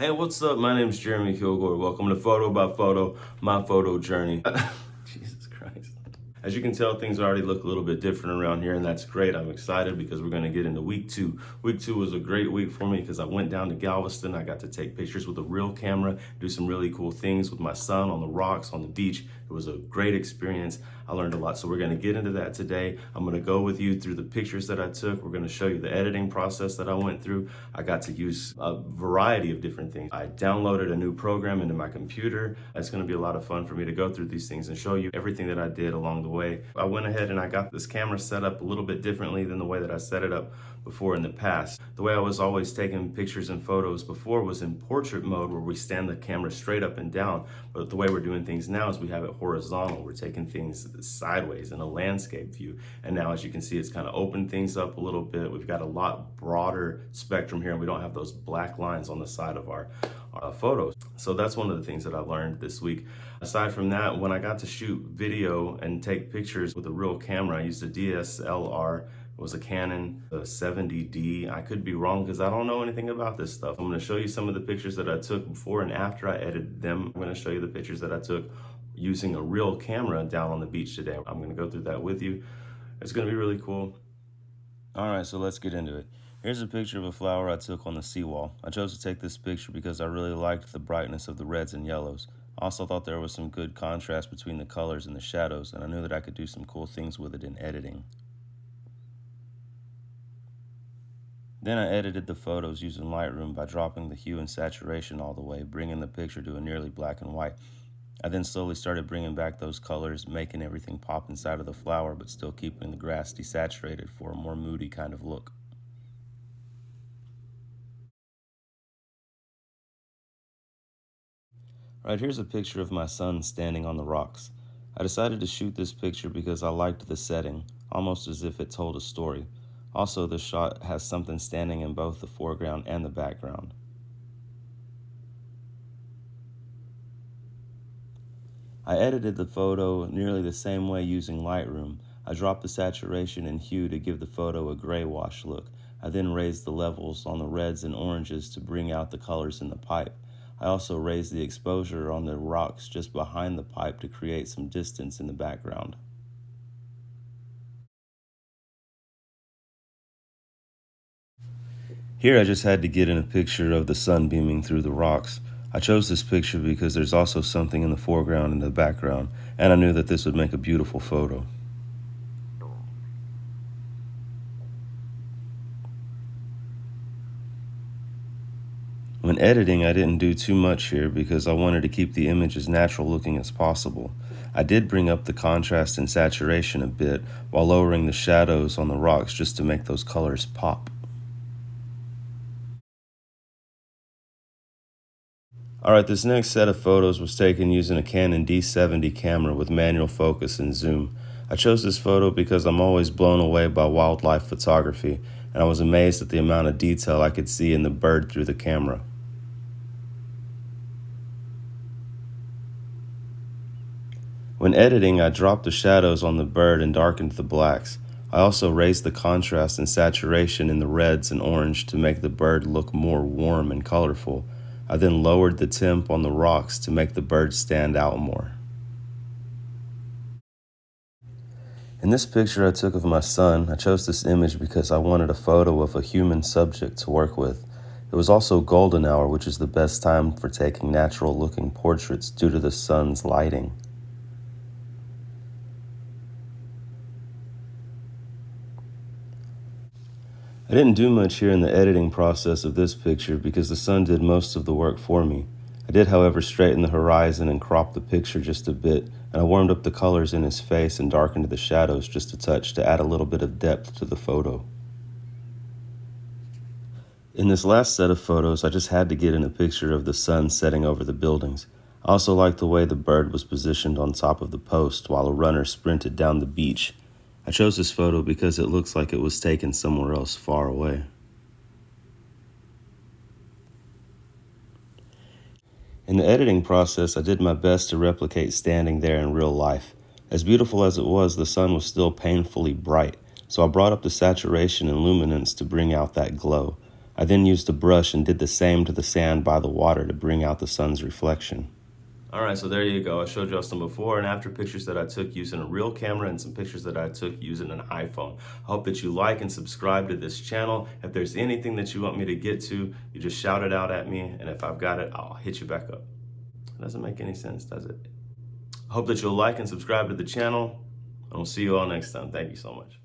Hey, what's up? My name is Jeremy Kilgore. Welcome to Photo by Photo, my photo journey. Jesus Christ. As you can tell, things already look a little bit different around here, and that's great. I'm excited because we're going to get into week 2. Week 2 was a great week for me because I went down to Galveston. I got to take pictures with a real camera, do some really cool things with my son on the rocks, on the beach. It was a great experience. I learned a lot. So we're going to get into that today. I'm going to go with you through the pictures that I took. We're going to show you the editing process that I went through. I got to use a variety of different things. I downloaded a new program into my computer. It's going to be a lot of fun for me to go through these things and show you everything that I did along the way. I went ahead and I got this camera set up a little bit differently than the way that I set it up before in the past. The way I was always taking pictures and photos before was in portrait mode, where we stand the camera straight up and down. But the way we're doing things now is we have it horizontal. We're taking things sideways in a landscape view. And now, as you can see, it's kind of opened things up a little bit. We've got a lot broader spectrum here, and we don't have those black lines on the side of our photos. So that's one of the things that I learned this week. Aside from that, when I got to shoot video and take pictures with a real camera, I used a DSLR. It was a Canon 70D. I could be wrong because I don't know anything about this stuff. I'm going to show you some of the pictures that I took before and after I edited them. I'm going to show you the pictures that I took using a real camera down on the beach today. I'm going to go through that with you. It's going to be really cool. All right, so let's get into it. Here's a picture of a flower I took on the seawall. I chose to take this picture because I really liked the brightness of the reds and yellows. I also thought there was some good contrast between the colors and the shadows, and I knew that I could do some cool things with it in editing. Then I edited the photos using Lightroom by dropping the hue and saturation all the way, bringing the picture to a nearly black and white. I then slowly started bringing back those colors, making everything pop inside of the flower, but still keeping the grass desaturated for a more moody kind of look. Right, here's a picture of my son standing on the rocks. I decided to shoot this picture because I liked the setting, almost as if it told a story. Also, the shot has something standing in both the foreground and the background. I edited the photo nearly the same way using Lightroom. I dropped the saturation and hue to give the photo a gray wash look. I then raised the levels on the reds and oranges to bring out the colors in the pipe. I also raised the exposure on the rocks just behind the pipe to create some distance in the background. Here I just had to get in a picture of the sun beaming through the rocks. I chose this picture because there's also something in the foreground and the background, and I knew that this would make a beautiful photo. When editing, I didn't do too much here because I wanted to keep the image as natural looking as possible. I did bring up the contrast and saturation a bit while lowering the shadows on the rocks just to make those colors pop. Alright, this next set of photos was taken using a Canon D70 camera with manual focus and zoom. I chose this photo because I'm always blown away by wildlife photography, and I was amazed at the amount of detail I could see in the bird through the camera. When editing, I dropped the shadows on the bird and darkened the blacks. I also raised the contrast and saturation in the reds and orange to make the bird look more warm and colorful. I then lowered the temp on the rocks to make the bird stand out more. In this picture I took of my son, I chose this image because I wanted a photo of a human subject to work with. It was also golden hour, which is the best time for taking natural looking portraits due to the sun's lighting. I didn't do much here in the editing process of this picture because the sun did most of the work for me. I did, however, straighten the horizon and crop the picture just a bit, and I warmed up the colors in his face and darkened the shadows just a touch to add a little bit of depth to the photo. In this last set of photos, I just had to get in a picture of the sun setting over the buildings. I also liked the way the bird was positioned on top of the post while a runner sprinted down the beach. I chose this photo because it looks like it was taken somewhere else far away. In the editing process, I did my best to replicate standing there in real life. As beautiful as it was, the sun was still painfully bright, so I brought up the saturation and luminance to bring out that glow. I then used a brush and did the same to the sand by the water to bring out the sun's reflection. All right, so there you go. I showed y'all some before and after pictures that I took using a real camera and some pictures that I took using an iPhone. I hope that you like and subscribe to this channel. If there's anything that you want me to get to, you just shout it out at me, and if I've got it, I'll hit you back up. It doesn't make any sense, does it? I hope that you'll like and subscribe to the channel, and we'll see you all next time. Thank you so much.